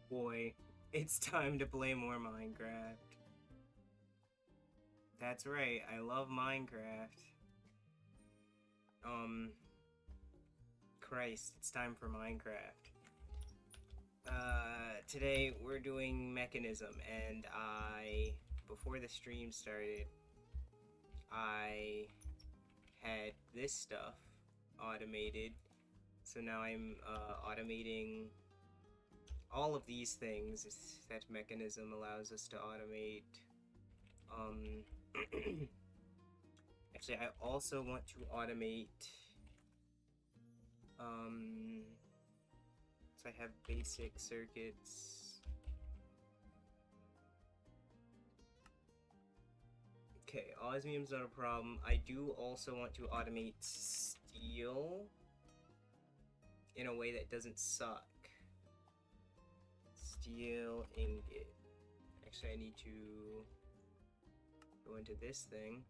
Boy, it's time to play more Minecraft. That's right, I love Minecraft. Um, Christ, it's time for Minecraft. Today we're doing Mechanism, and before the stream started, I had this stuff automated, so now I'm, automating all of these things that Mechanism allows us to automate. Actually, I also want to automate, so I have basic circuits. Okay, osmium's not a problem. I do also want to automate steel in a way that doesn't suck. Steel ingot. Actually, I need to go into this thing.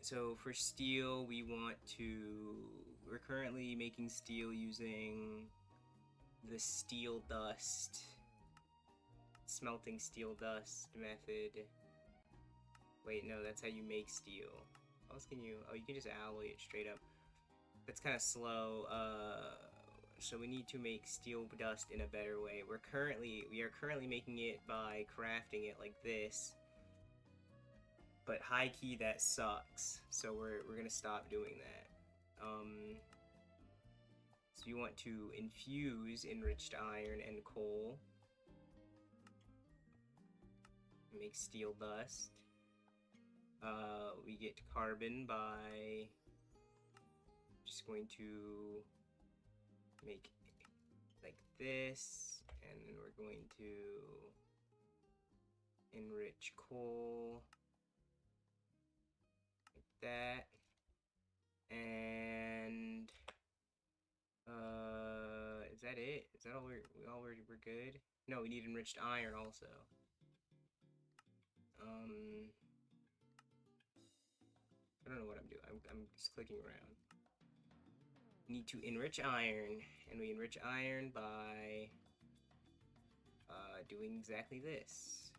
So for steel, we're currently making steel using the steel dust, smelting steel dust method. Wait, no, that's how you make steel. How else can you, oh, you can just alloy it straight up. That's kind of slow, so we need to make steel dust in a better way. We are currently making it by crafting it like this. But high key, that sucks. So we're gonna stop doing that. So you want to infuse enriched iron and coal. Make steel dust. We get carbon by just going to make like this, and then we're going to enrich coal like that, and is that it? Is that all we're good? No, we need enriched iron also. I don't know what I'm doing. I'm just clicking around. We need to enrich iron, and we enrich iron by doing exactly this.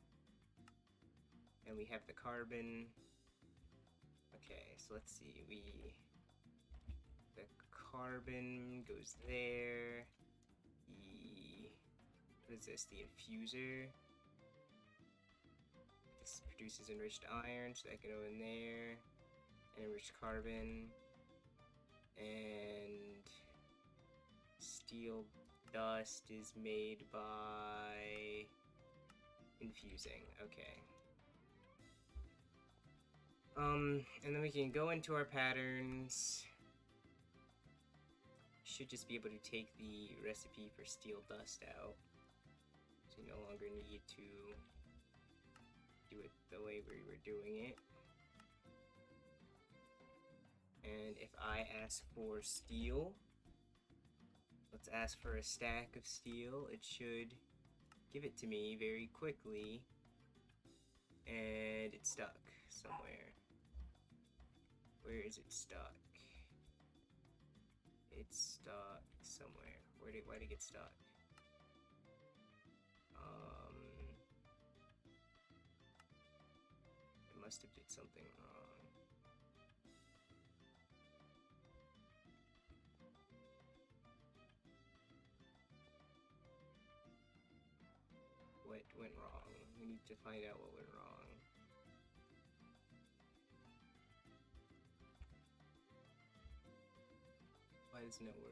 And we have the carbon. Okay, so let's see. The carbon goes there. What is this? The infuser. This produces enriched iron, so that can go in there. And enriched carbon. And steel dust is made by infusing. Okay. And then we can go into our patterns. Should just be able to take the recipe for steel dust out. So you no longer need to do it the way we were doing it. And if I ask for steel, let's ask for a stack of steel. It should give it to me very quickly. And it's stuck somewhere. Where is it stuck? It's stuck somewhere. Why'd it get stuck? It must have did something wrong. What went wrong? We need to find out what went wrong. Why doesn't it work?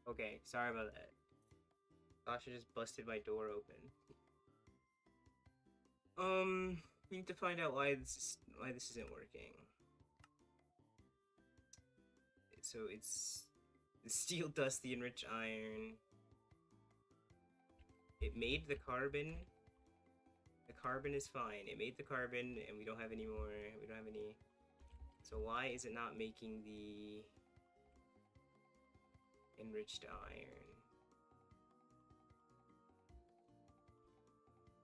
Okay, sorry about that. Sasha just busted my door open. We need to find out why this isn't working. So it's the steel dust, the enriched iron. It made the carbon. The carbon is fine. It made the carbon, and we don't have any more. We don't have any. So why is it not making the enriched iron?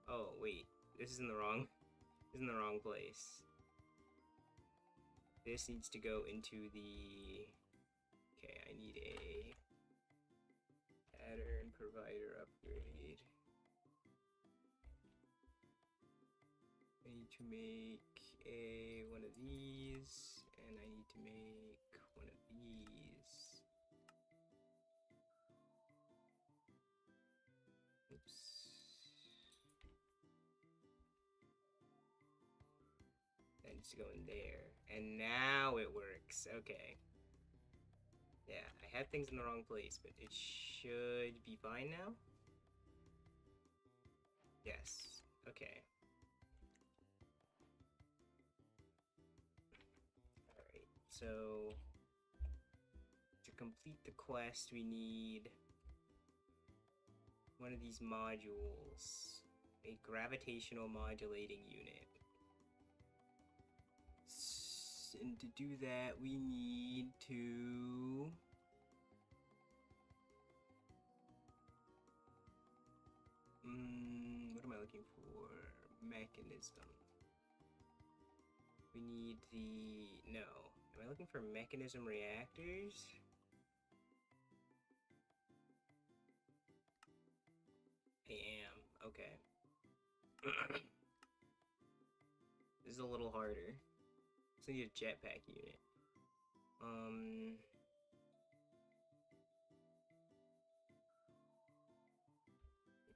Oh wait, this is in the wrong. This is in the wrong place. This needs to go into the. Okay, I need a pattern provider upgrade. I need to make one of these, and I need to make one of these. Oops. That needs to go in there, and now it works. Okay. Yeah, I had things in the wrong place, but it should be fine now. Yes. Okay. Alright, so to complete the quest, we need one of these modules, a gravitational modulating unit. And to do that, we need to what am I looking for? Mechanism. We need the... no. Am I looking for mechanism reactors? I am. Okay. This is a little harder. So I need a jetpack unit.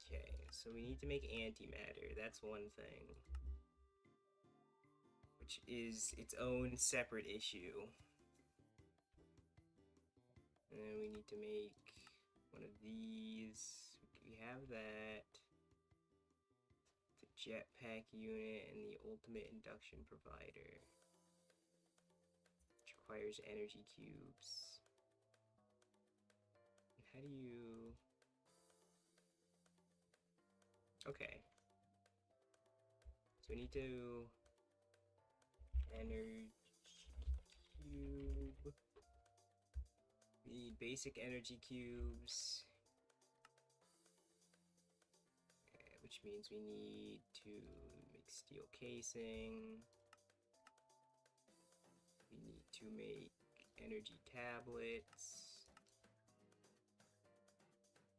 Okay, so we need to make antimatter. That's one thing. Which is its own separate issue. And then we need to make one of these. We have that. The jetpack unit and the ultimate induction provider. Which requires energy cubes. How do you... okay. So we need to... energy cube. We need basic energy cubes. Which means we need to make steel casing. We need to make energy tablets.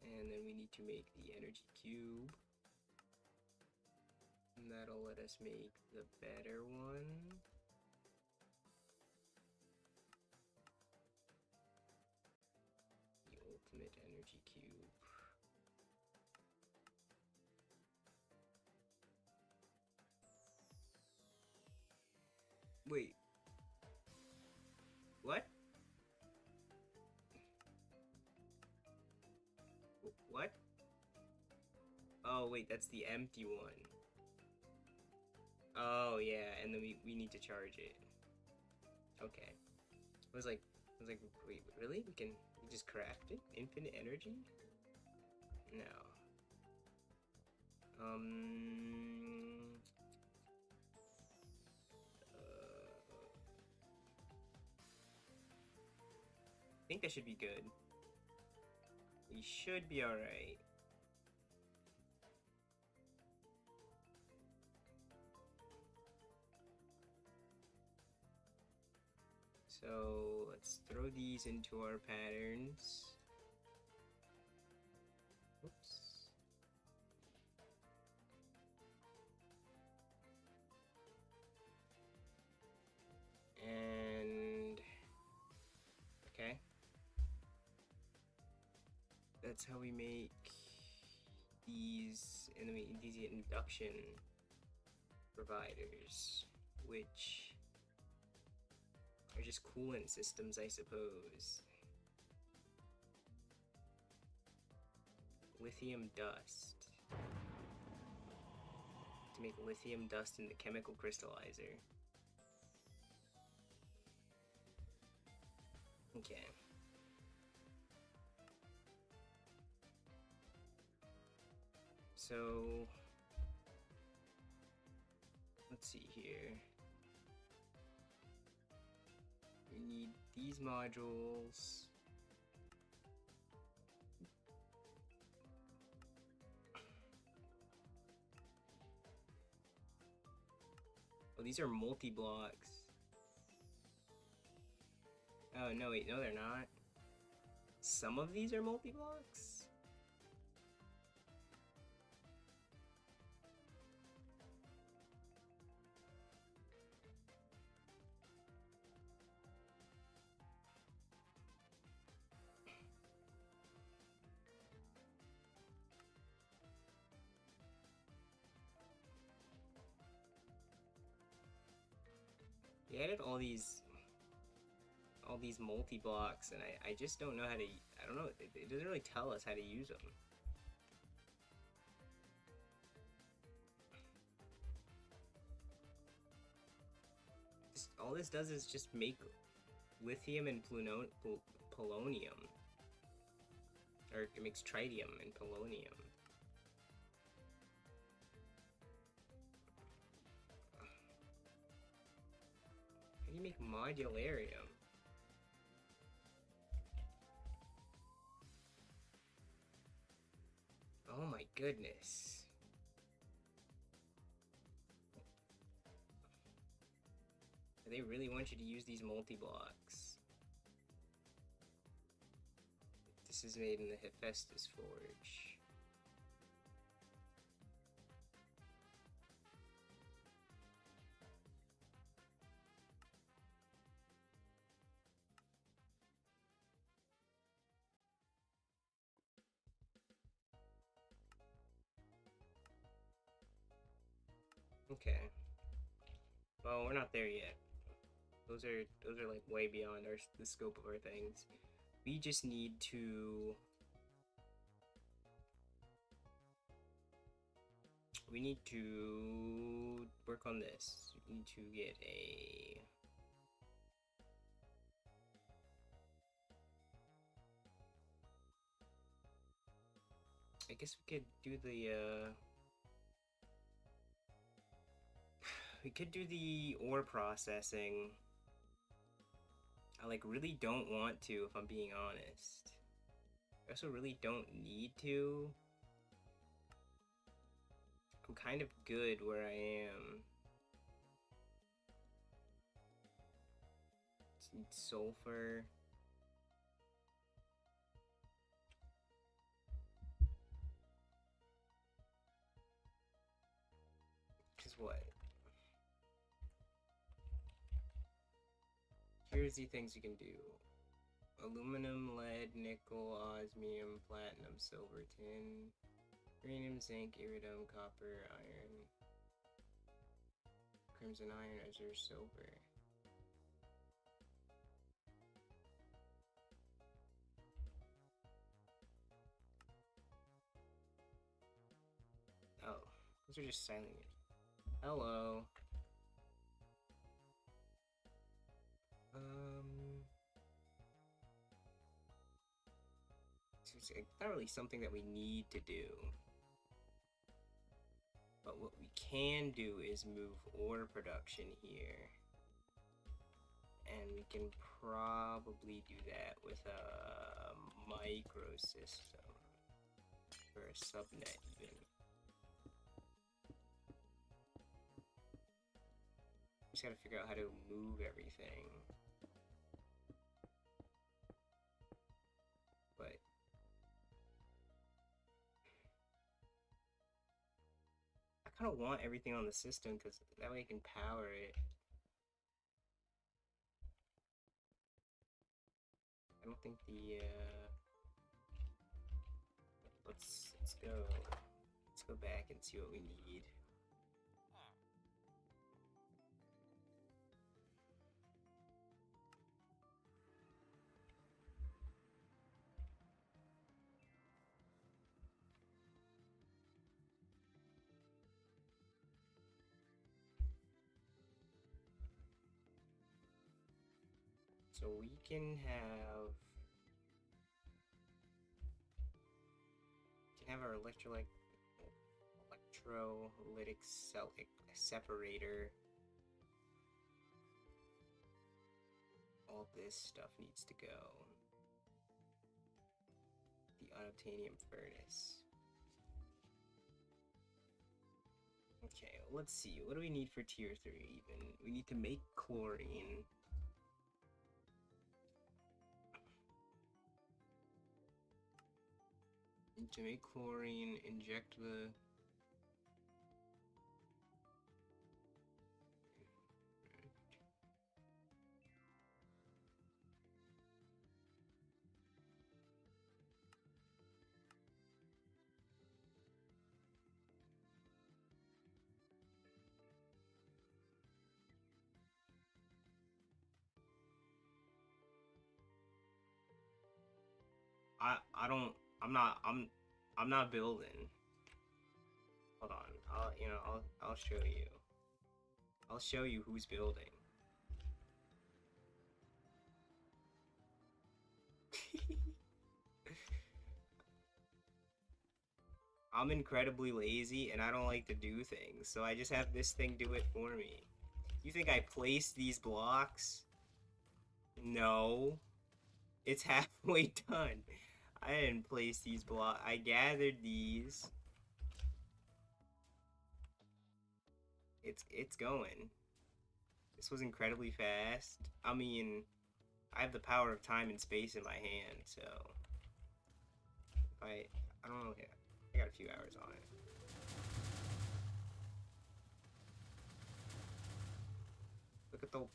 And then we need to make the energy cube. And that'll let us make the better one. The ultimate energy cube. Wait. What? What? Oh, wait, that's the empty one. Oh, yeah, and then we need to charge it. Okay. I was like, wait, really? We just craft it? Infinite energy? No. I think that should be good. We should be alright. So let's throw these into our patterns. Oops. And okay. That's how we make these, and then these induction providers, which are just coolant systems, I suppose. Lithium dust. to make lithium dust in the chemical crystallizer. Okay. So, let's see here. We need these modules. Oh, these are multi-blocks. Oh, no, wait, no, they're not. Some of these are multi-blocks? They added all these multi-blocks, and I just don't know how to, I don't know, it doesn't really tell us how to use them. All this does is just make lithium and polonium. Or it makes tritium and polonium. How do you make modularium? Oh my goodness. They really want you to use these multi-blocks. This is made in the Hephaestus Forge. Okay. Well, we're not there yet. Those are like way beyond the scope of our things. We just need to work on this. We need to get a I guess we could do the we could do the ore processing. I like really don't want to, if I'm being honest. I also really don't need to. I'm kind of good where I am. Just need sulfur. Cause what? Here's the things you can do. Aluminum, lead, nickel, osmium, platinum, silver, tin, uranium, zinc, iridium, copper, iron, crimson iron, azure, silver. Oh, those are just silent. Hello. It's not really something that we need to do. But what we can do is move ore production here. And we can probably do that with a microsystem. Or a subnet even. Just gotta figure out how to move everything. But I kind of want everything on the system because that way I can power it. I don't think the let's go back and see what we need. So we can have our electrolytic cell separator. All this stuff needs to go. The unobtainium furnace. Okay, let's see. What do we need for tier 3 even? We need to make chlorine. To make chlorine, inject the... I'm not building. Hold on. I'll show you. I'll show you who's building. I'm incredibly lazy and I don't like to do things, so I just have this thing do it for me. You think I placed these blocks? No. It's halfway done. I didn't place these blocks. I gathered these. It's going. This was incredibly fast. I mean, I have the power of time and space in my hand, so if I don't know. I got a few hours on it.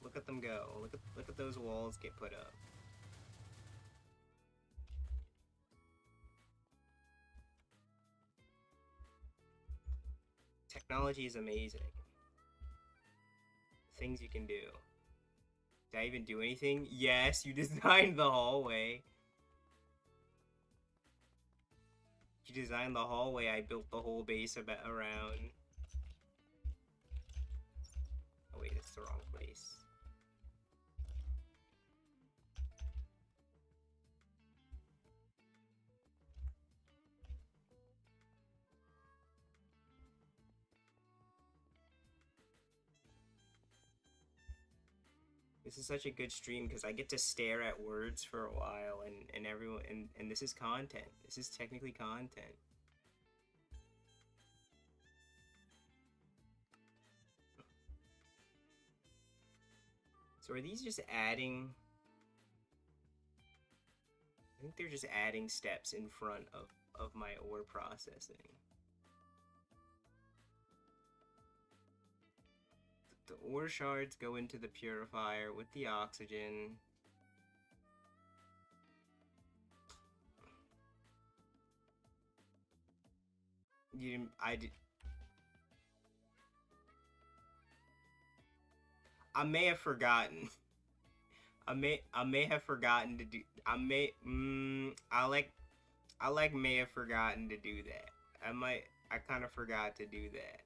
Look at them go. Look at those walls get put up. Technology is amazing. Things you can do. Did I even do anything? Yes, you designed the hallway. You designed the hallway, I built the whole base around. Oh wait, it's the wrong place. This is such a good stream because I get to stare at words for a while and everyone and this is content. This is technically content. So are these just adding? I think they're just adding steps in front of my ore processing. The ore shards go into the purifier with the oxygen. I may have forgotten. I may have forgotten to do. I may have forgotten to do that. I kind of forgot to do that.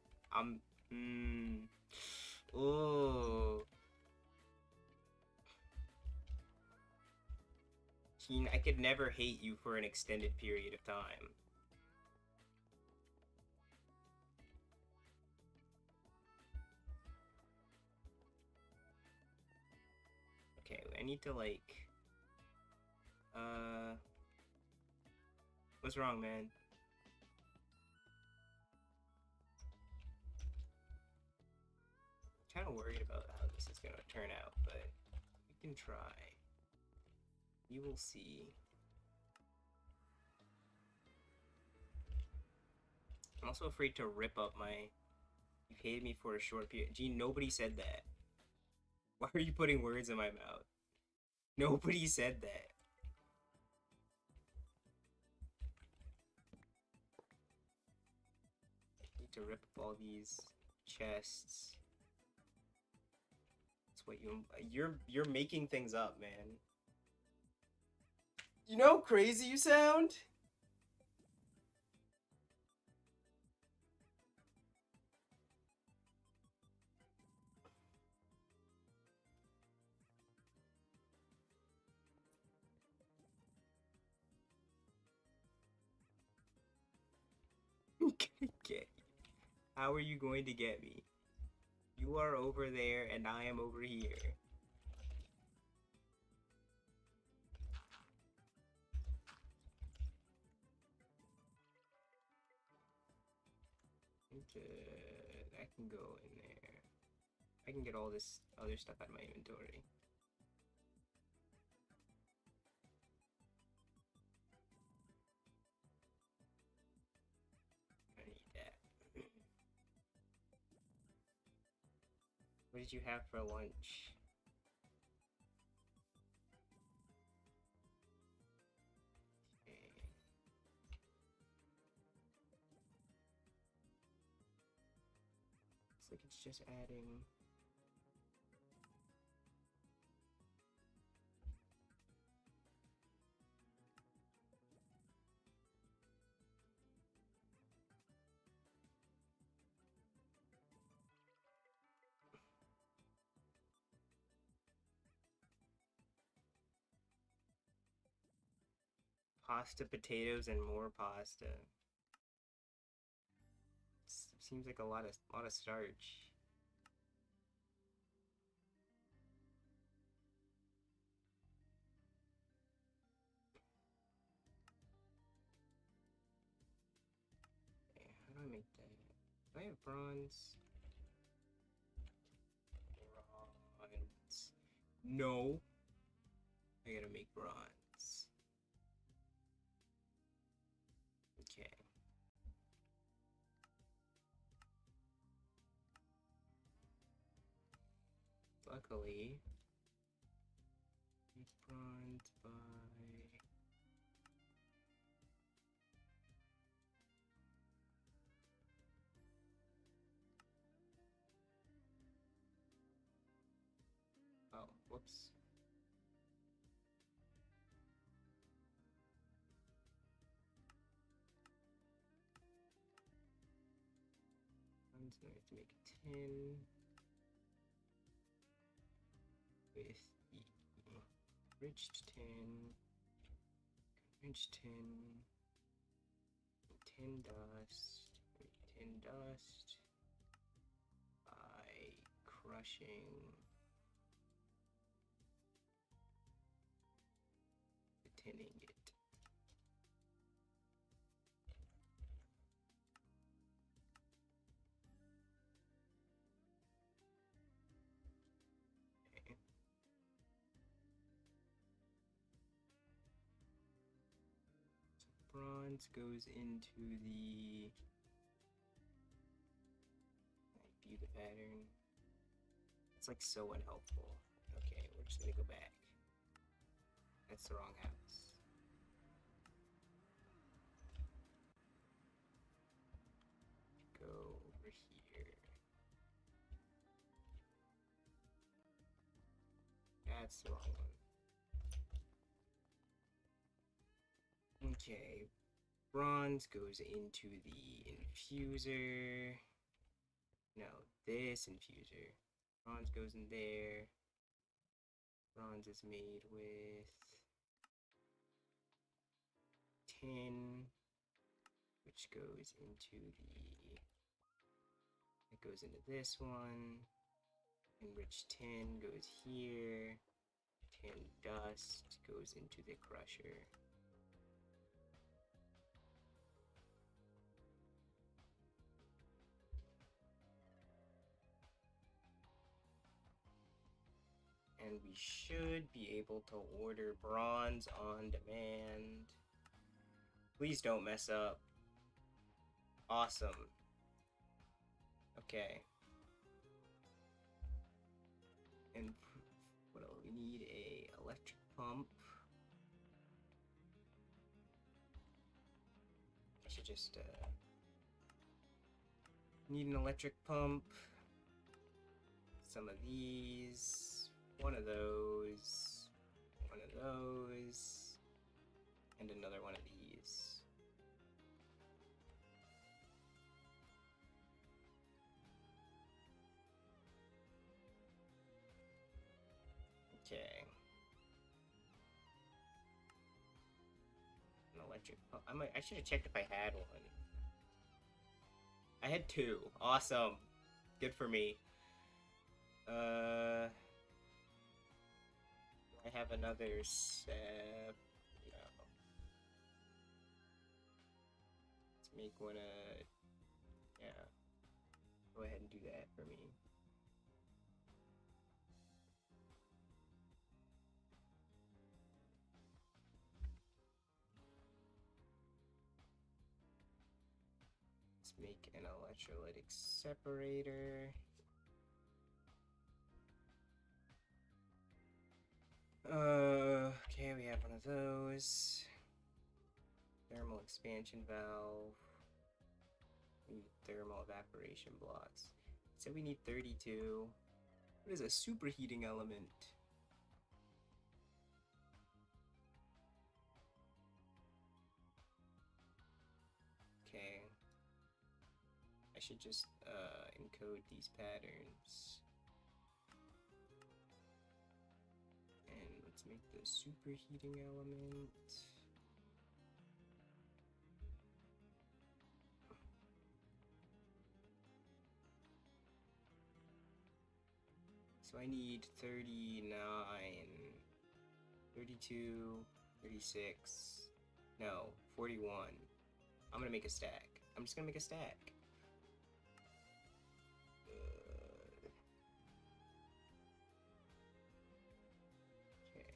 Oh. Keen, I could never hate you for an extended period of time. Okay, I need to what's wrong, man? I'm kind of worried about how this is gonna turn out, but we can try. You will see. I'm also afraid to rip up my... You paid me for a short period. Gee, nobody said that. Why are you putting words in my mouth? Nobody said that. I need to rip up all these chests. That's what you're making things up, man. You know how crazy you sound? gonna get you? How are you going to get me? You are over there and I am over here. That can go in there. I can get all this other stuff out of my inventory. I need that. What did you have for lunch? Okay. Looks like it's just adding. Pasta, potatoes, and more pasta. Seems like a lot of starch. Okay, how do I make that? Do I have bronze? Bronze. No. I gotta make bronze. Okay. Luckily, make bronze by oh, whoops. And so I have to make 10 with the enriched 10, enriched 10, 10 dust, 10 dust by crushing the 10 ingot. Bronze goes into the view the pattern. It's like so unhelpful. Okay, we're just gonna go back. That's the wrong house. Go over here. That's the wrong one. Okay, bronze goes into the infuser. No, this infuser. Bronze goes in there. Bronze is made with tin, which goes into the. It goes into this one. Enriched tin goes here. Tin dust goes into the crusher. And we should be able to order bronze on demand. Please don't mess up. Awesome. Okay. And what else? We need a electric pump. I should just need an electric pump. Some of these. One of those. One of those. And another one of these. Okay. An electric pump. I should have checked if I had one. I had 2. Awesome. Good for me. I have another step. No. Let's make one yeah. Go ahead and do that for me. Let's make an electrolytic separator. Okay, we have one of those. Thermal expansion valve. We need thermal evaporation blocks. So we need 32. What is a superheating element? Okay. I should just encode these patterns. And let's make the superheating element. So I need 39, 32, 36, no, 41. I'm gonna make a stack. I'm just gonna make a stack. Okay.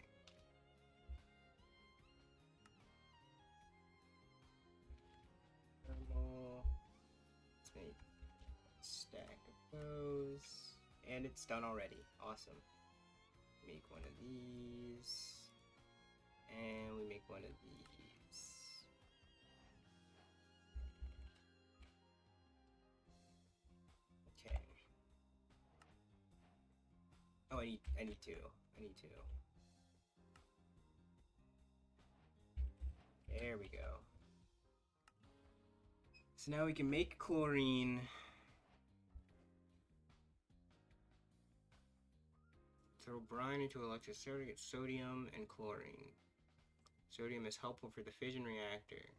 Thermal. Let's make a stack of those. And it's done already. Awesome. Make one of these. And we make one of these. Okay. Oh, I need 2. I need 2. There we go. So now we can make chlorine. Throw brine into electrolytic, get sodium and chlorine. Sodium is helpful for the fission reactor.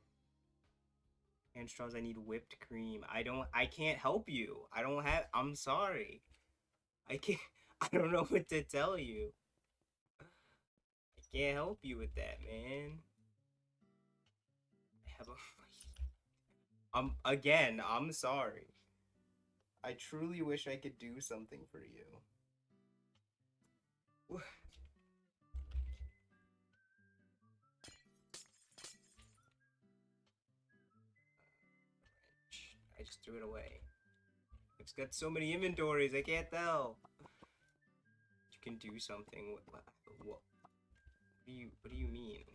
And straws, I need whipped cream. I can't help you. I'm sorry. I don't know what to tell you. I can't help you with that, man. I have again, I'm sorry. I truly wish I could do something for you. I just threw it away. It's got so many inventories, I can't tell. You can do something. What do you mean?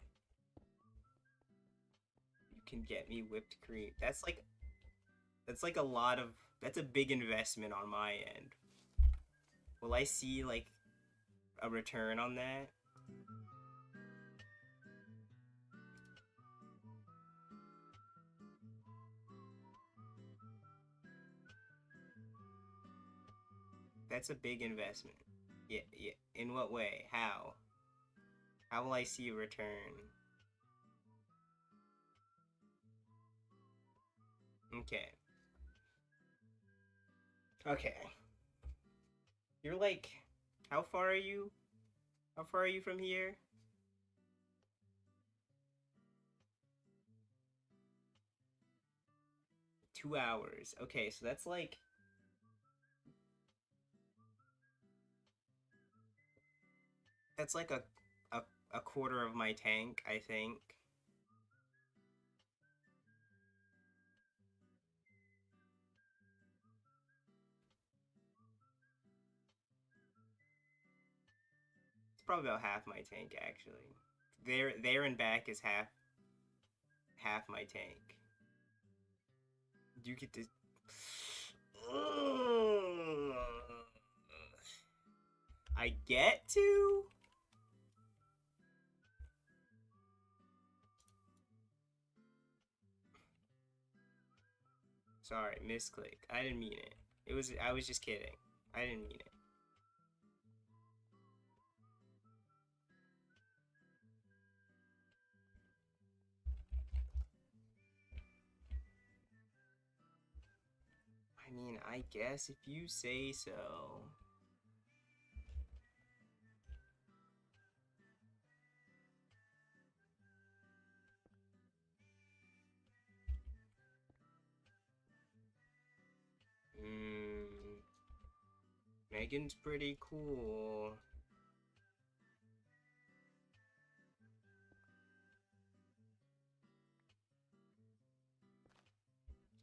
You can get me whipped cream. That's like a lot of, that's a big investment on my end. Will I see like a return on that? That's a big investment. Yeah. In what way? How? How will I see a return? Okay. Okay. You're like, how far are you? How far are you from here? 2 hours. Okay, so that's like, a quarter of my tank, I think. It's probably about half my tank, actually. There and back is half my tank. You get to. I get to. Sorry, misclick. I didn't mean it. I was just kidding. I didn't mean it. mean, I guess if you say so. Megan's pretty cool.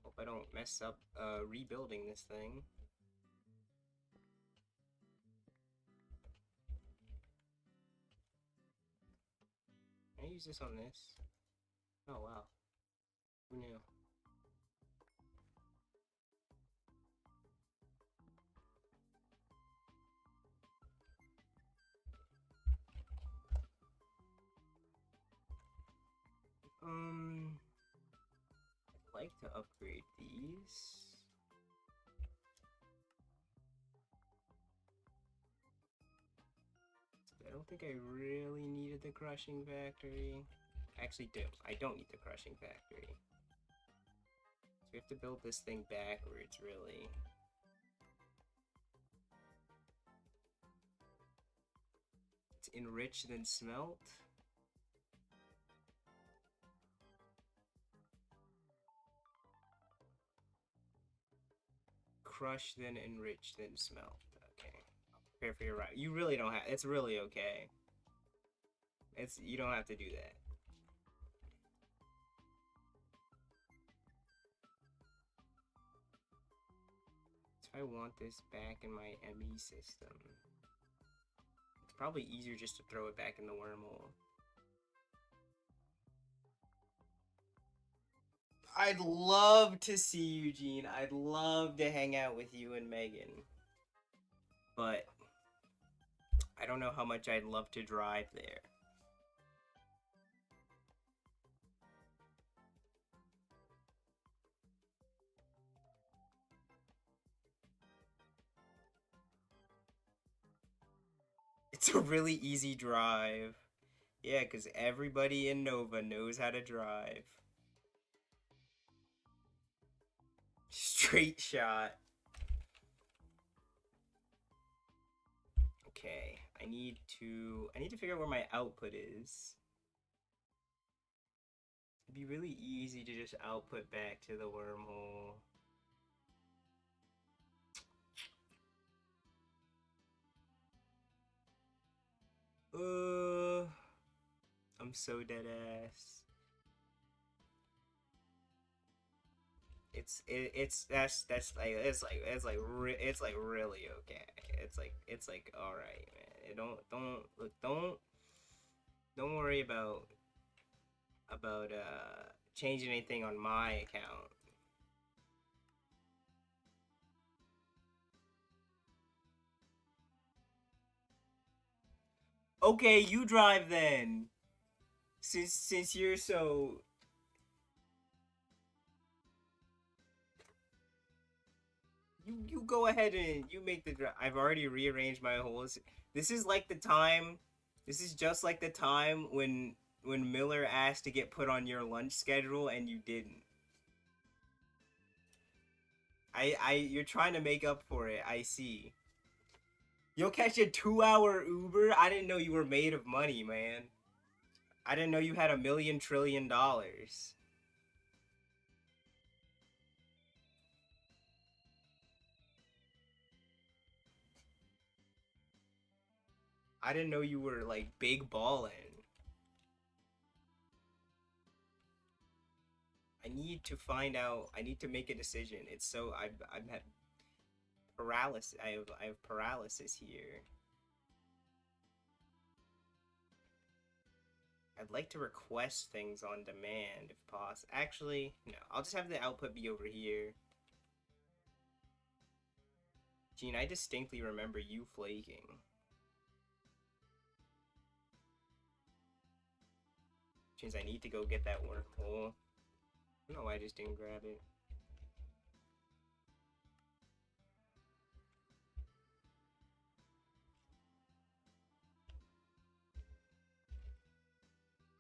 Hope I don't mess up rebuilding this thing. Can I use this on this? Oh wow. Who knew? I'd like to upgrade these. I don't think I really needed the crushing factory. I actually do. I don't need the crushing factory. So we have to build this thing backwards, really. It's enrich then smelt. Crush then enrich then smelt. Okay. Prepare for your right. You really don't have. It's really okay. You don't have to do that. So I want this back in my ME system. It's probably easier just to throw it back in the wormhole. I'd love to see you, Gene. I'd love to hang out with you and Megan. But I don't know how much I'd love to drive there. It's a really easy drive. Yeah, because everybody in Nova knows how to drive. Straight shot. Okay, I need to figure out where my output is. It'd be really easy to just output back to the wormhole. I'm so dead ass. That's like it's like really okay. It's like all right, man. Don't worry about changing anything on my account. Okay, you drive then. Since you're so you go ahead and you make the drive. I've already rearranged my holes. This is like the time. This is just like the time when Miller asked to get put on your lunch schedule and you didn't. You're trying to make up for it. I see. You'll catch a 2-hour Uber. I didn't know you were made of money, man. I didn't know you had $1,000,000,000,000,000. I didn't know you were like big ballin'. I need to find out. I need to make a decision. It's so I've had paralysis. I have paralysis here. I'd like to request things on demand if possible. Actually, no. I'll just have the output be over here. Gene, I distinctly remember you flaking. Which means I need to go get that wormhole. I don't know why I just didn't grab it.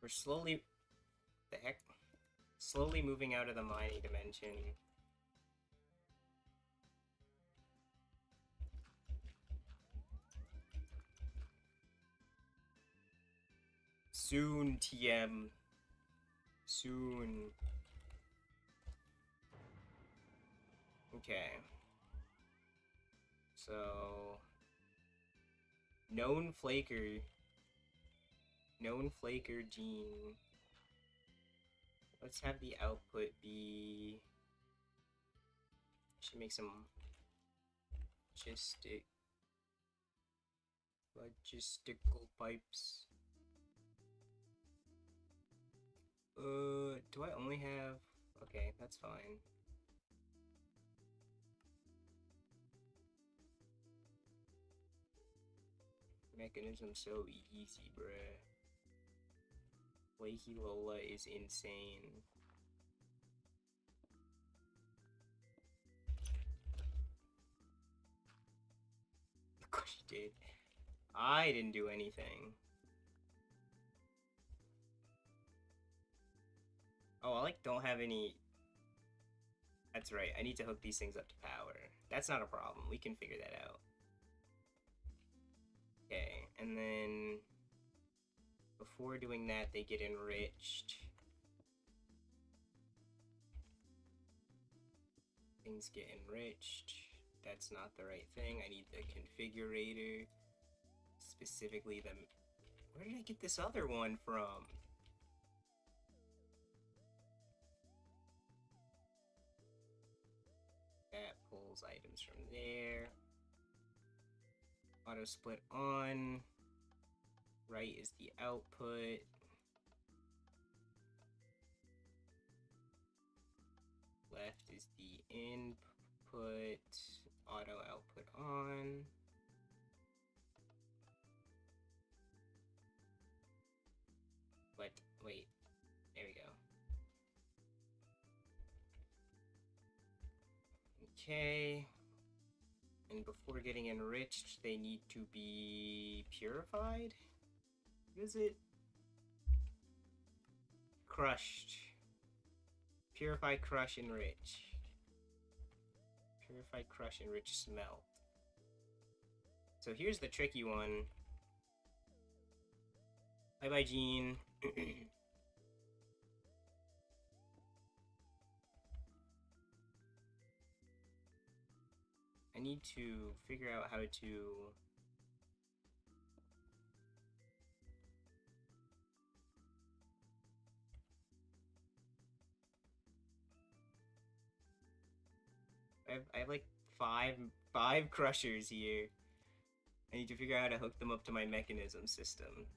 We're slowly... The heck? Slowly moving out of the mining dimension. Soon, TM. Soon. Okay. So... Known flaker gene. Let's have the output be... Should make some logistical pipes. Do I only have... Okay, that's fine. Mechanism so easy, bruh. Flaky Lola is insane. Look what she did. I didn't do anything. Oh, I like don't have any... That's right, I need to hook these things up to power. That's not a problem, we can figure that out. Okay, and then... Before doing that, they get enriched. Things get enriched. That's not the right thing. I need the configurator. Specifically the... Where did I get this other one from? That pulls items from there. Auto split on. Right is the output. Left is the input. Auto output on. But wait, there we go. Okay. And before getting enriched, they need to be purified? What is it? Crushed. Purify, crush, enrich. Purify, crush, enrich, smelt. So here's the tricky one. Bye-bye, Gene. I need to figure out how to... I have like five crushers here. I need to figure out how to hook them up to my mechanism system.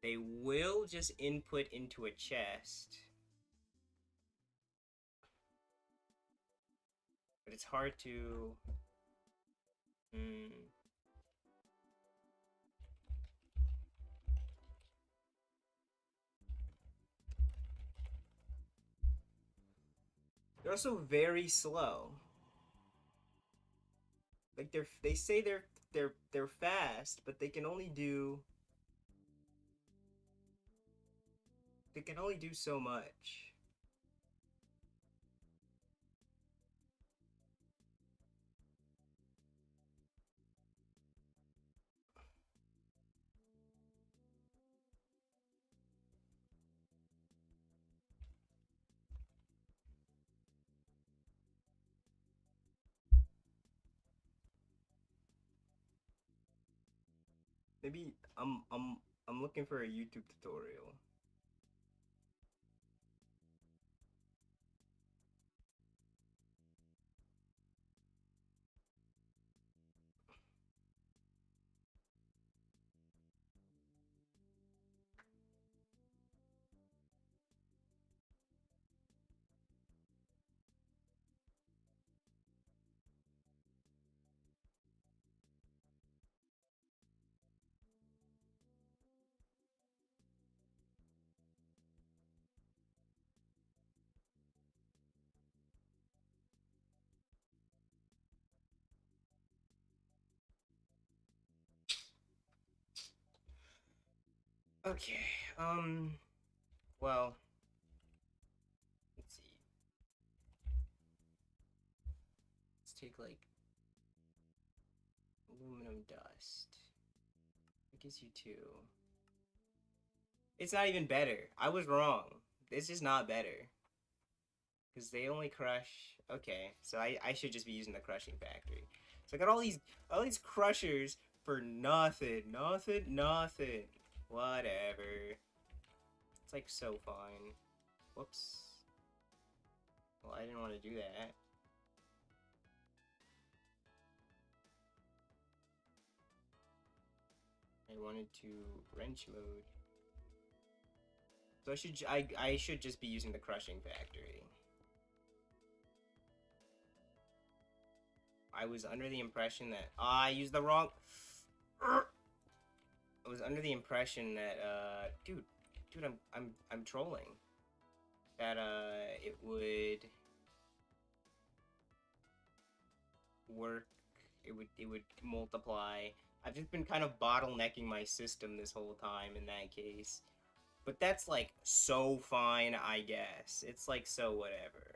They will just input into a chest. But it's hard to... They're also very slow. Like they say they're fast, but they can only do so much. Maybe I'm looking for a YouTube tutorial. Okay, well, let's see. Let's take, like, aluminum dust. It gives you 2. It's not even better. I was wrong. It's just not better. Because they only crush. Okay, so I should just be using the crushing factory. So I got all these crushers for nothing, nothing, nothing. Whatever. It's like so fine. Whoops. Well, I didn't want to do that. I wanted to wrench mode. So I should just be using the crushing factory. I was under the impression that I used the wrong. I was under the impression that dude, I'm trolling. That it would work. It would multiply. I've just been kind of bottlenecking my system this whole time in that case. But that's like so fine, I guess. It's like so whatever.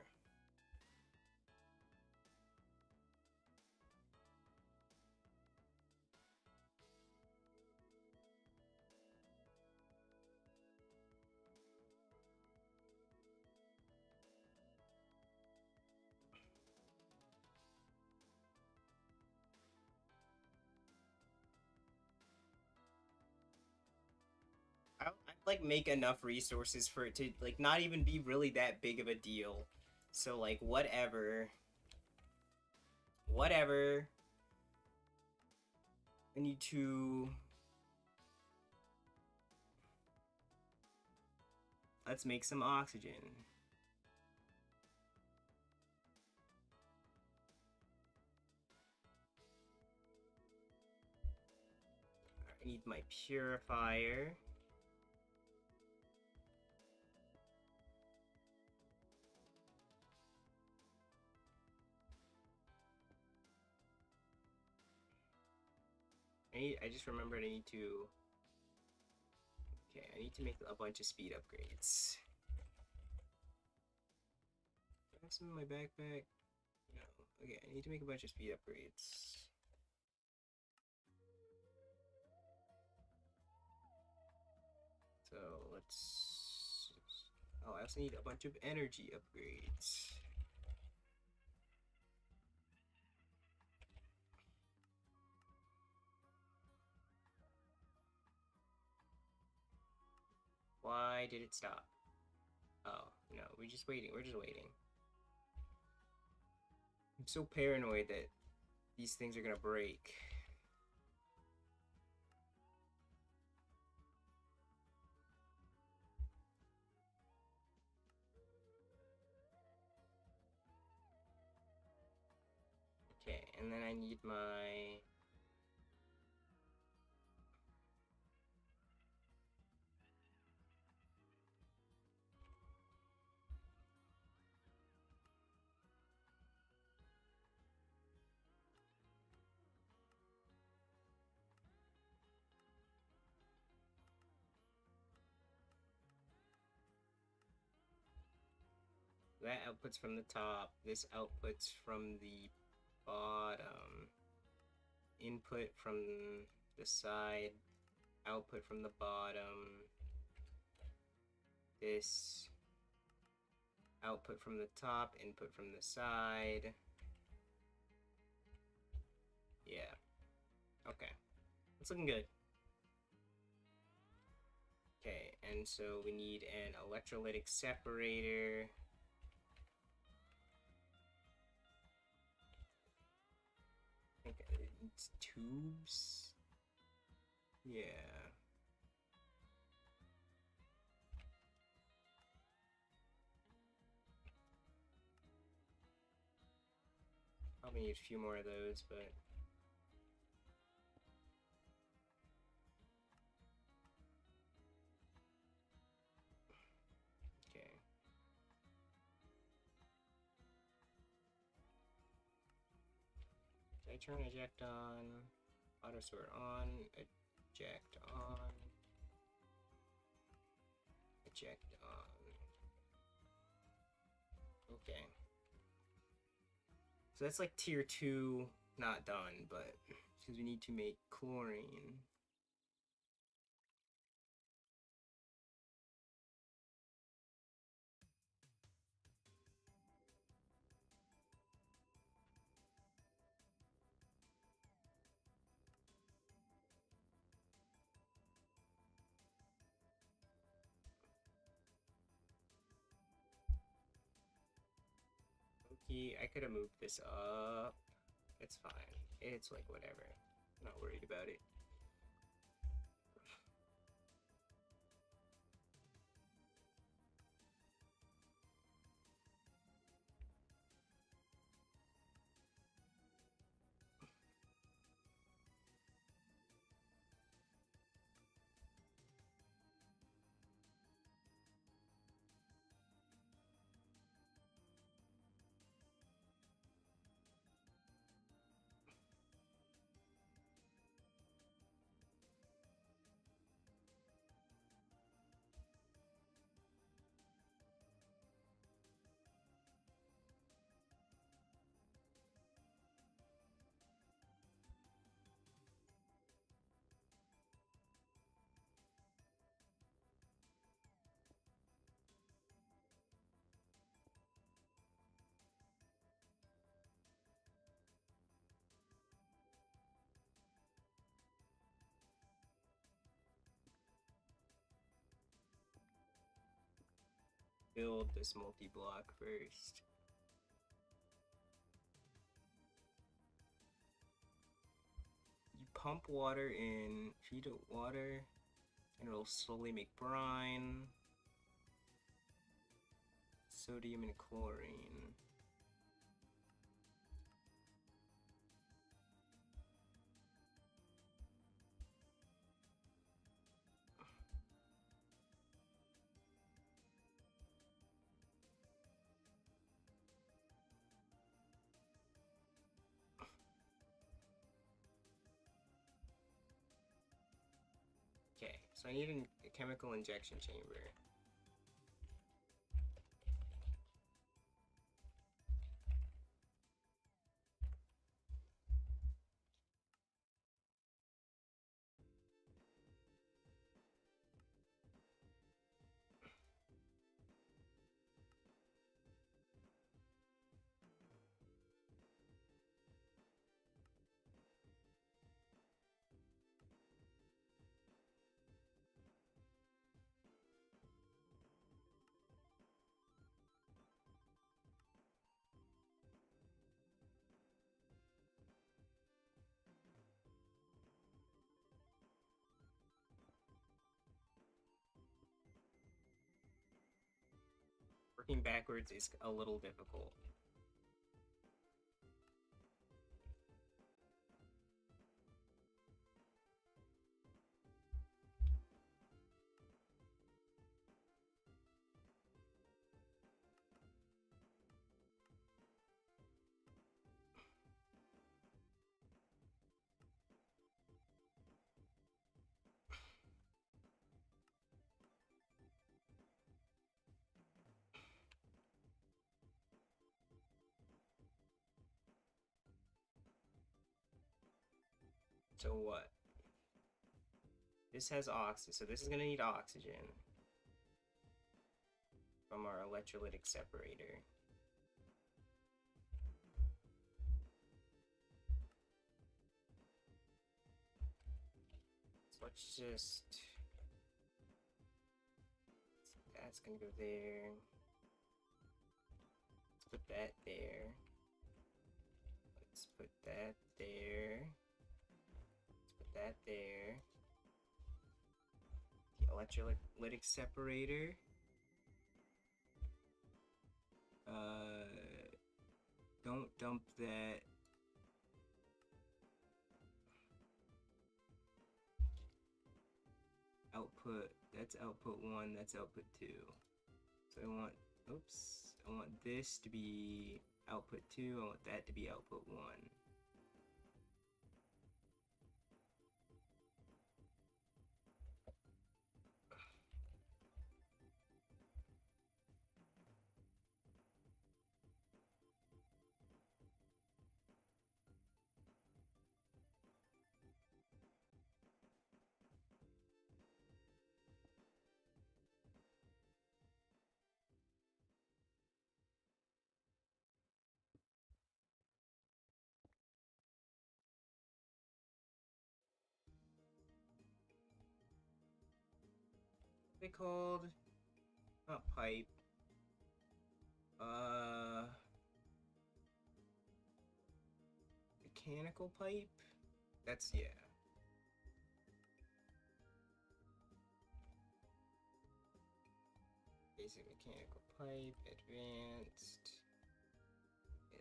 I'd like make enough resources for it to like not even be really that big of a deal. So like whatever. Whatever. I need to let's make some oxygen. I need my purifier. I just remembered I need to. Okay, I need to make a bunch of speed upgrades. Do I have some in my backpack? No. Okay, I need to make a bunch of speed upgrades. So let's. Oh, I also need a bunch of energy upgrades. Why did it stop? Oh, no, we're just waiting. We're just waiting. I'm so paranoid that these things are gonna break. Okay, and then I need my. That outputs from the top. This outputs from the bottom. Input from the side. Output from the bottom. This output from the top. Input from the side. Yeah. Okay. It's looking good. Okay, and so we need an electrolytic separator. I think it's tubes. Yeah. Probably need a few more of those, but okay. Did I turn eject on? Auto sort on. Eject on. Eject on. Okay. So that's like tier 2 not done, but because we need to make chlorine. I could have moved this up. It's fine. It's like whatever. I'm not worried about it. Build this multi-block first. You pump water in, feed it water, and it'll slowly make brine, sodium, and chlorine. Okay, so I need a chemical injection chamber. Working backwards is a little difficult. So what? This has oxygen, so this is gonna need oxygen from our electrolytic separator. So let's just... That's gonna go there. Let's put that there. Let's put that there. Let's put that there. The electrolytic separator. Don't dump that. Output, that's output 1, that's output 2. So I want, oops, I want this to be output 2, I want that to be output 1. They called, not pipe, mechanical pipe? That's, yeah. Basic mechanical pipe, advanced,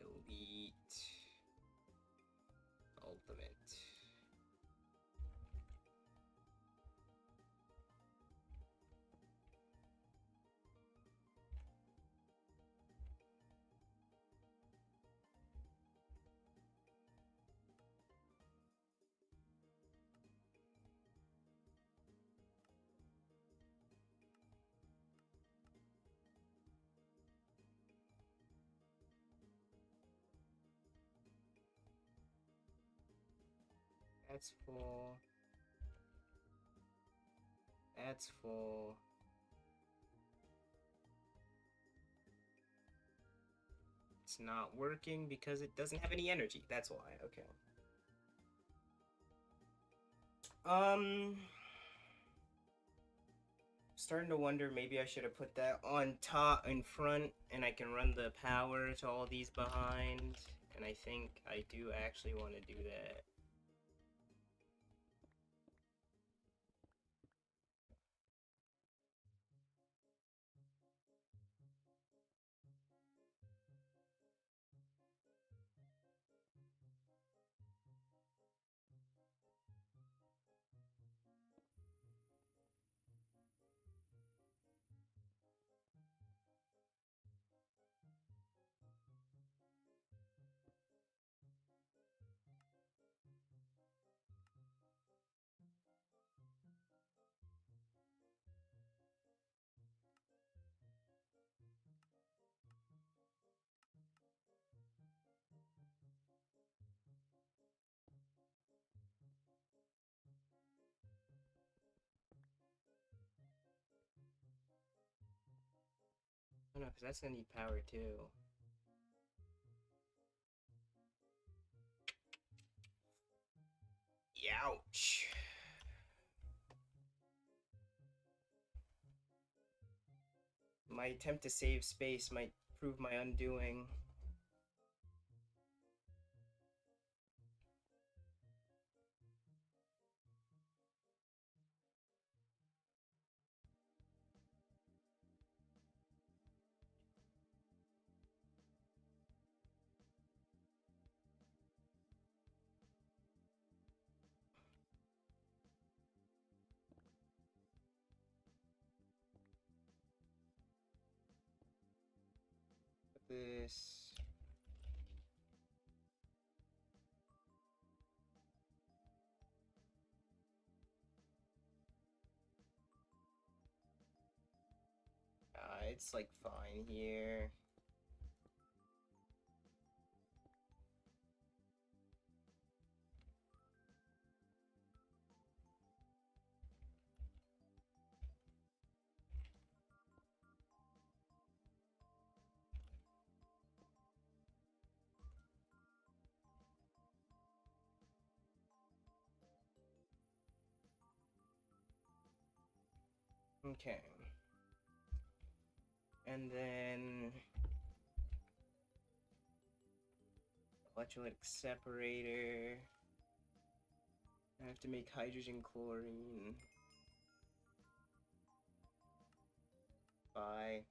elite, ultimate. That's full. That's full. It's not working because it doesn't have any energy. That's why. Okay. Starting to wonder maybe I should have put that on top in front and I can run the power to all these behind. And I think I do actually want to do that. Oh no, because that's going to need power too. Ouch. My attempt to save space might prove my undoing. This. It's like fine here. Okay. And then electrolytic separator. I have to make hydrogen chlorine. Bye.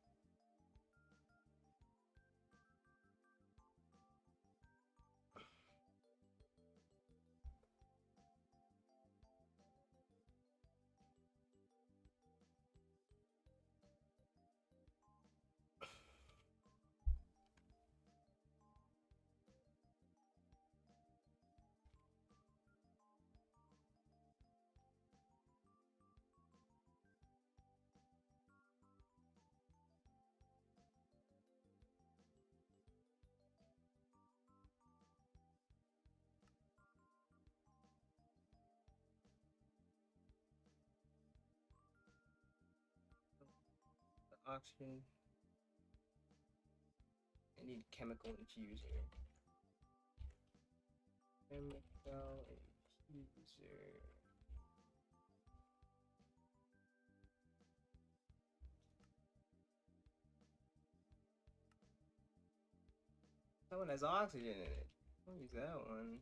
Oxygen. I need chemical infuser. Chemical infuser. That one has oxygen in it. I'll use that one.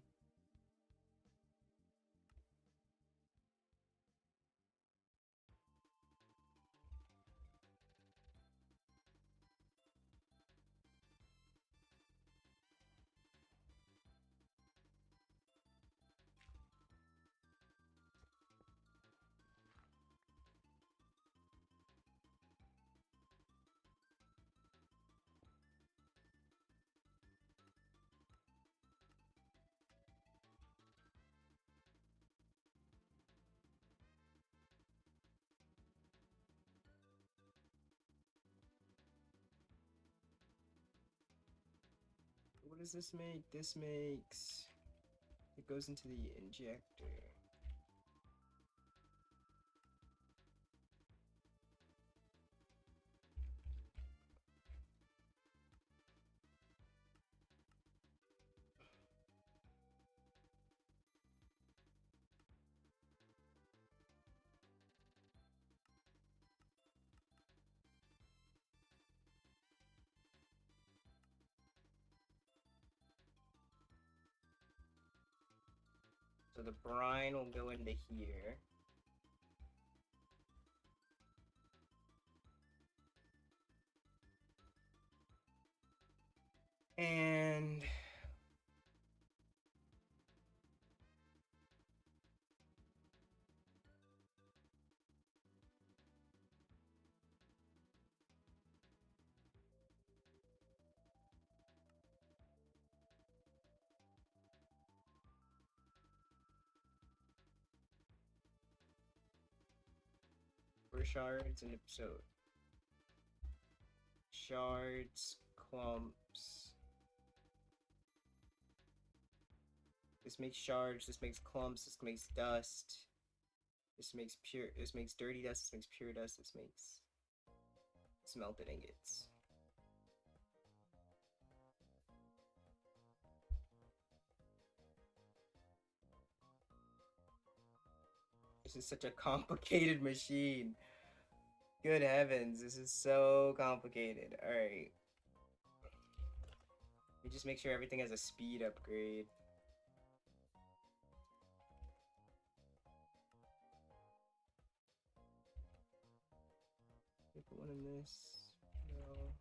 does this make? This makes... It goes into the injector. So the brine will go into here. And for shards and so shards, clumps. This makes shards, this makes clumps, this makes dust. This makes dirty dust, this makes pure dust, this makes smelted ingots. This is such a complicated machine. Good heavens, this is so complicated. Alright. Let me just make sure everything has a speed upgrade. Put one in this. No.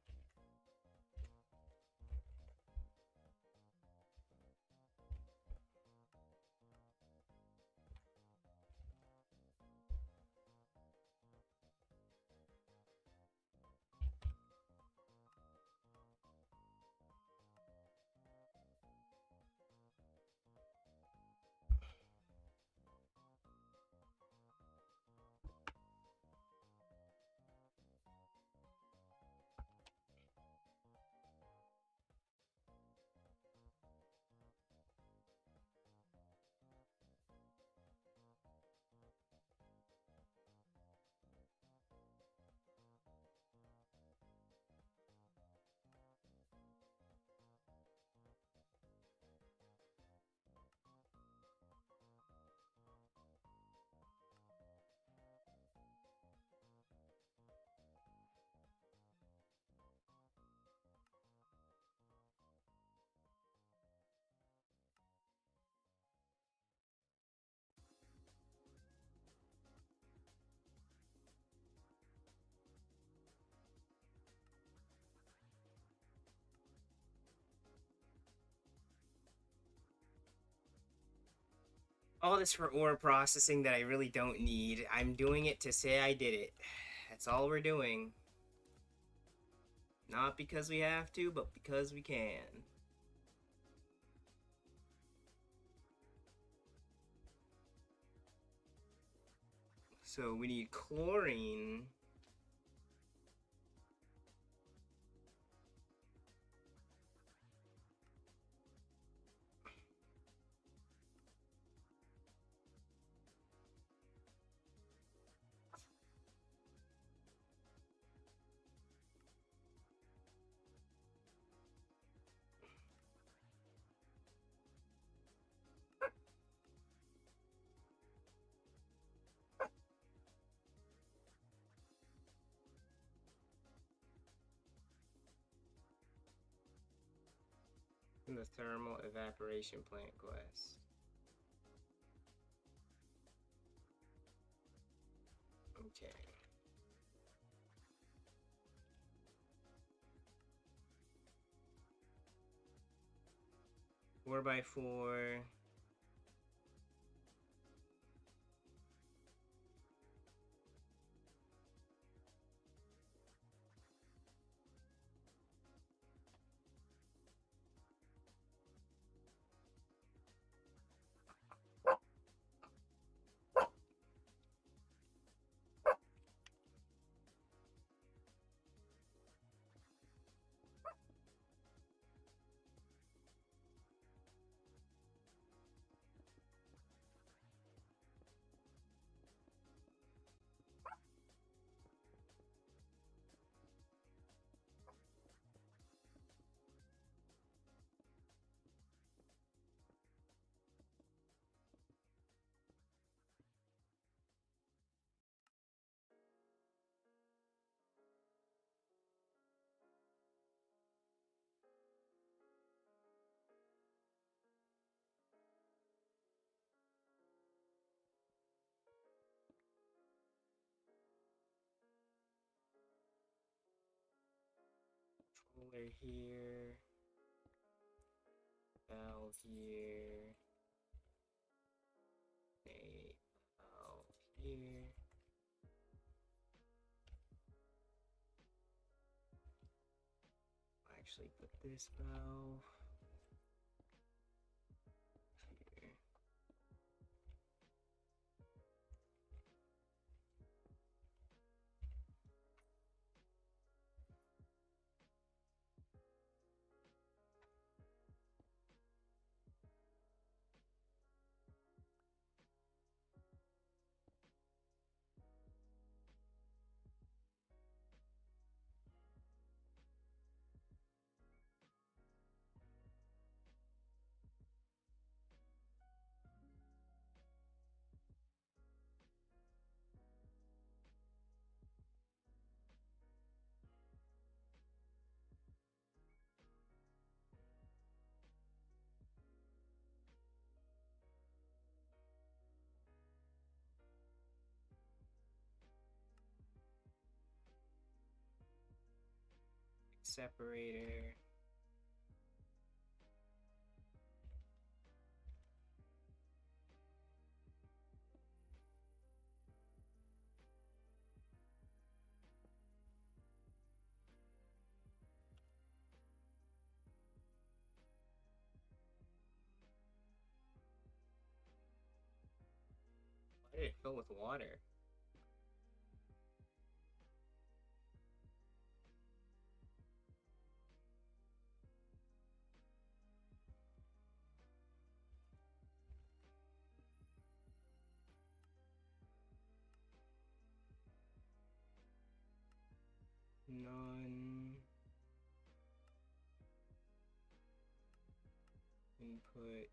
All this for ore processing that I really don't need. I'm doing it to say I did it. That's all we're doing. Not because we have to, but because we can. So we need chlorine. In the thermal evaporation plant quest. Okay. 4x4. Cooler here. Valve here. A valve here. I'll actually put this valve here. Separator. Why did it fill with water? Non input.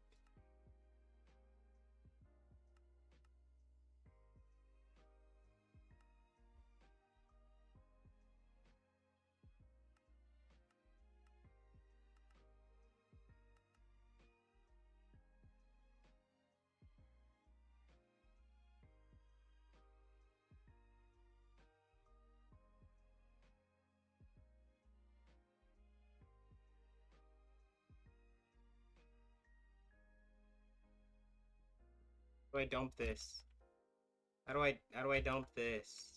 How do I dump this? How do I dump this?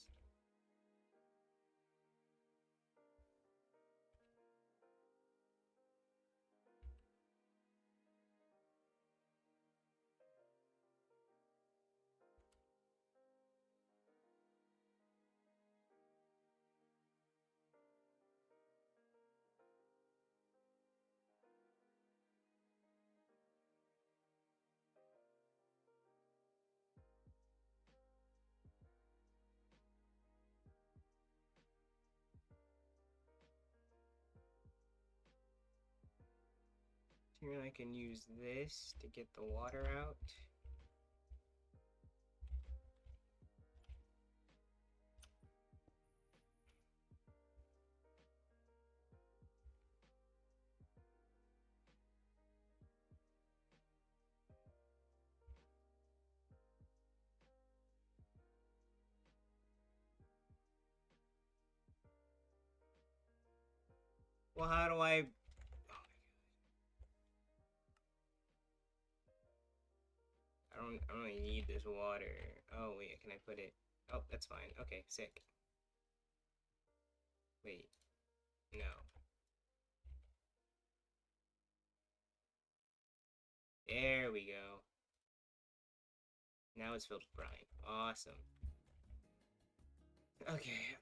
Here I can use this to get the water out. Well, how do I... I don't really need this water. Oh, wait, can I put it... Oh, that's fine. Okay, sick. Wait. No. There we go. Now it's filled with brine. Awesome. Okay,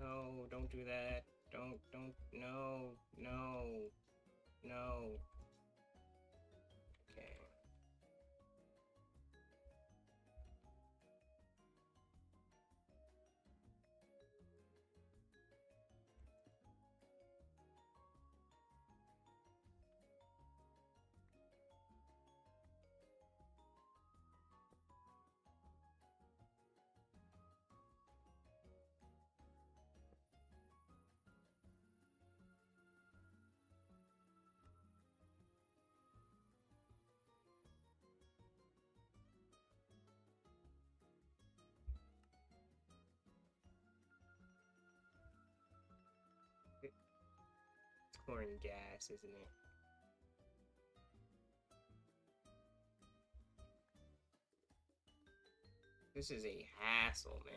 no, don't do that. Don't, no, no, no. Okay. chlorine gas, isn't it? This is a hassle, man.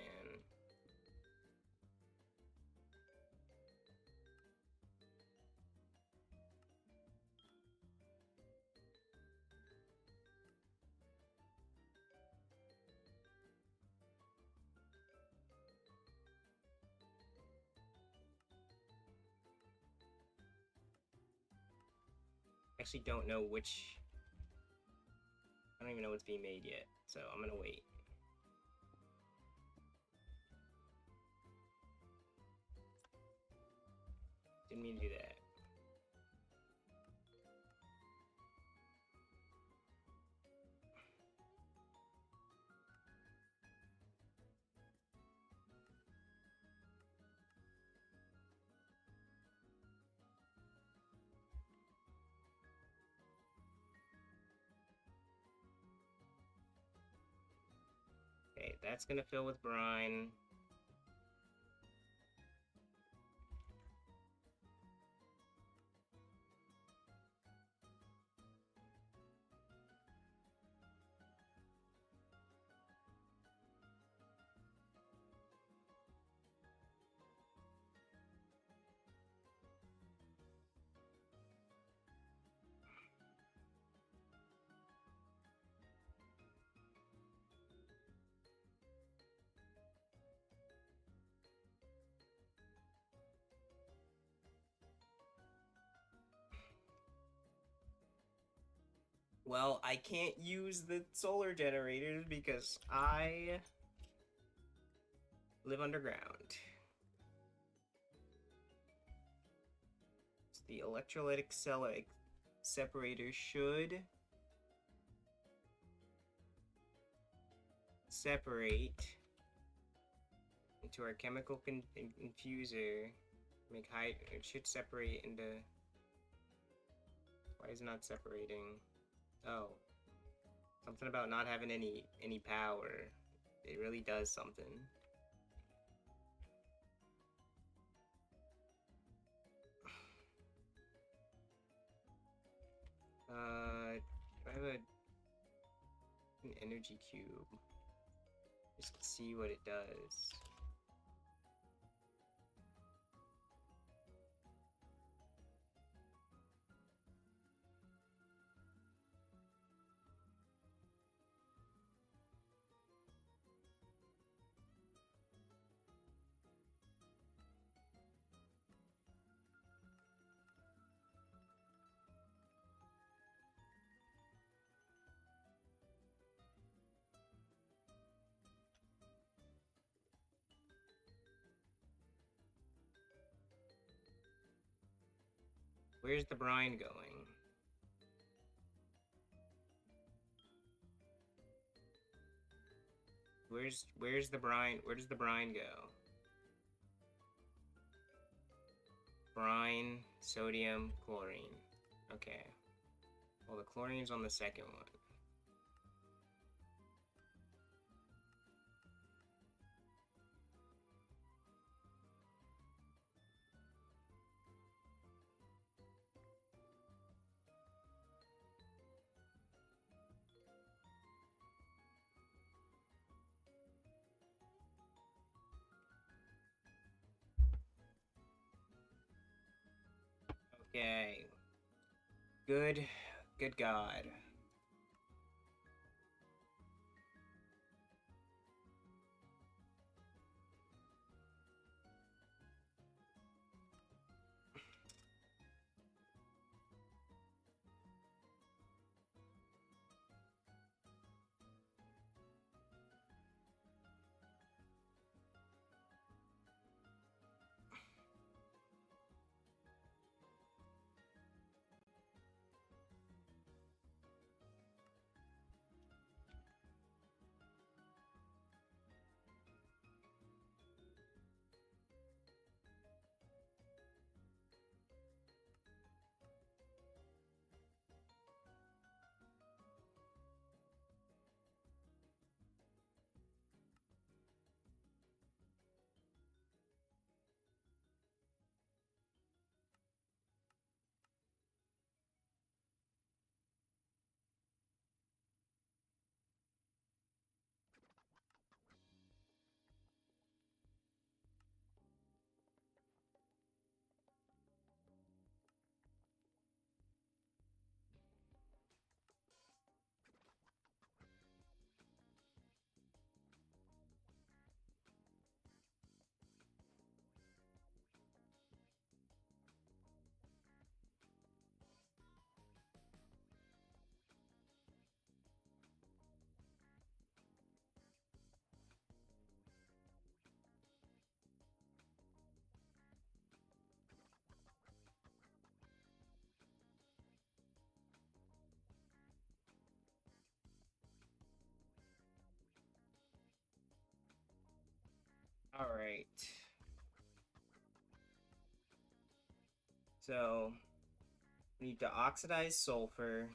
Actually don't know which... I don't even know what's being made yet, so I'm gonna wait. Didn't mean to do that. Okay, that's gonna fill with brine. Well, I can't use the solar generators because I live underground. So the electrolytic cell separator should separate into our chemical infuser. It should separate into... Why is it not separating? Oh. Something about not having any power. It really does something. I have an energy cube. Just to see what it does. Where's the brine going? Where's the brine? Where does the brine go? Brine, sodium, chlorine. Okay. Well, the chlorine's on the second one. Okay. Good God. Alright. So, we need to oxidize sulfur.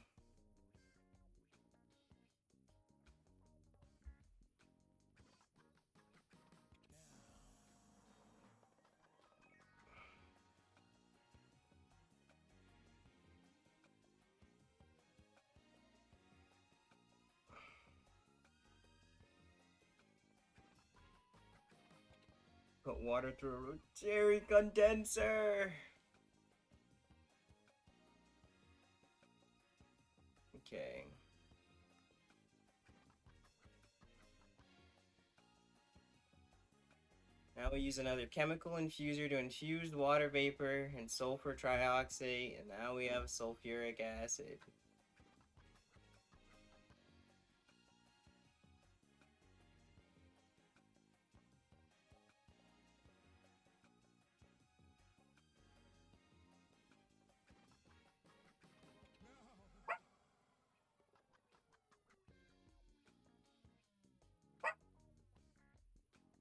Put water through a rotary condenser. Okay. Now we use another chemical infuser to infuse water vapor and sulfur trioxate, and now we have sulfuric acid.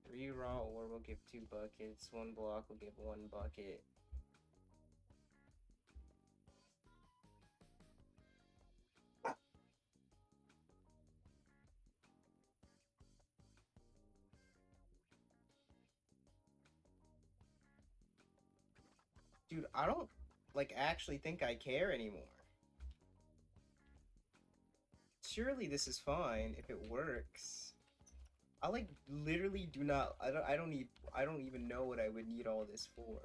Three raw ore will give 2 buckets, 1 block will give 1 bucket. Dude, I don't, like, actually think I care anymore. Surely this is fine if it works. I, like, literally do not, I don't even know what I would need all this for.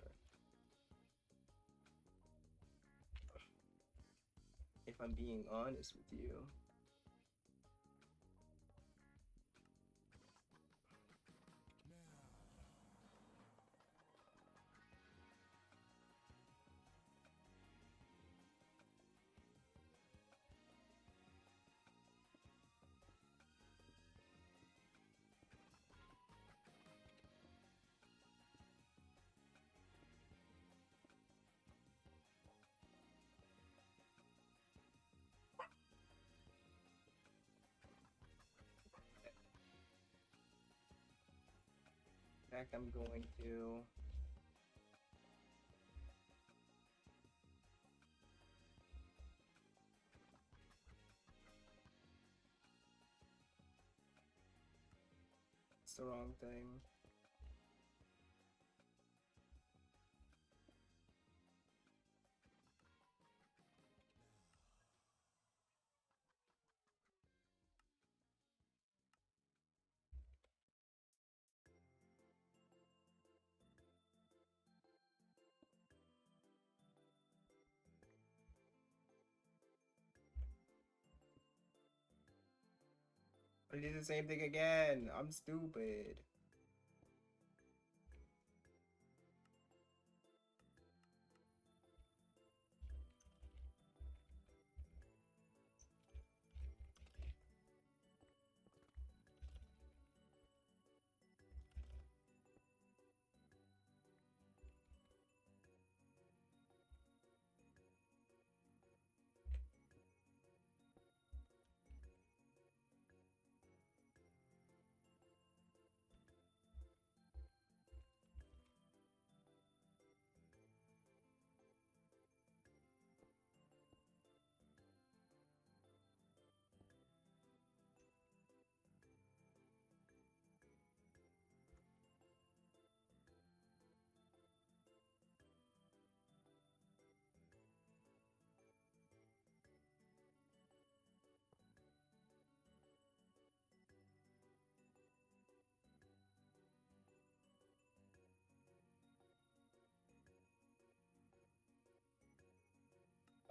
If I'm being honest with you. In fact, I'm going to... It's the wrong thing. I did the same thing again. I'm stupid.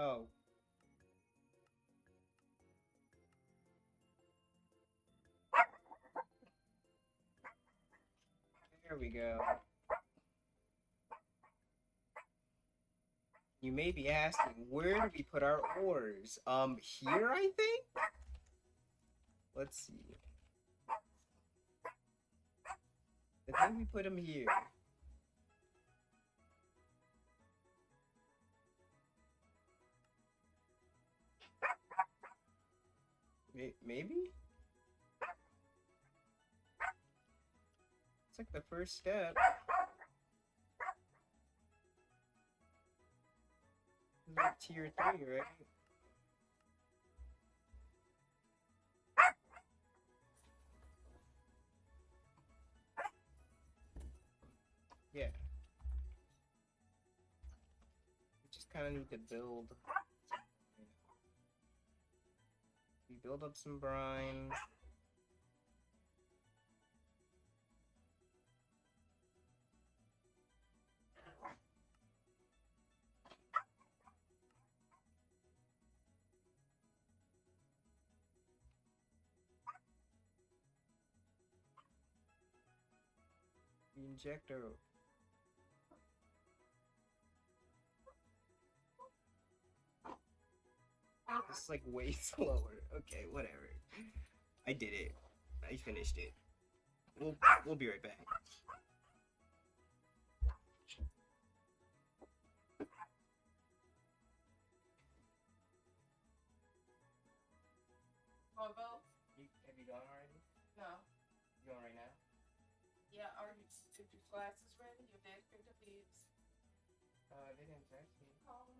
Oh. There we go. You may be asking, where do we put our ores? Here, I think? Let's see. I think we put them here. Maybe? like the first step. This is like tier 3, right? Yeah. We just kind of need to build. We build up some brine. The injector. It's like way slower. Okay, whatever. I did it. I finished it. We'll be right back. Want both? Have you gone already? No. You going right now? Yeah, are you took your glasses ready? Your dad picked up his. They didn't text me. Call him.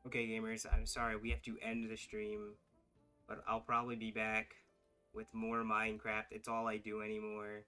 Okay, gamers, I'm sorry, we have to end the stream, but I'll probably be back with more Minecraft. It's all I do anymore.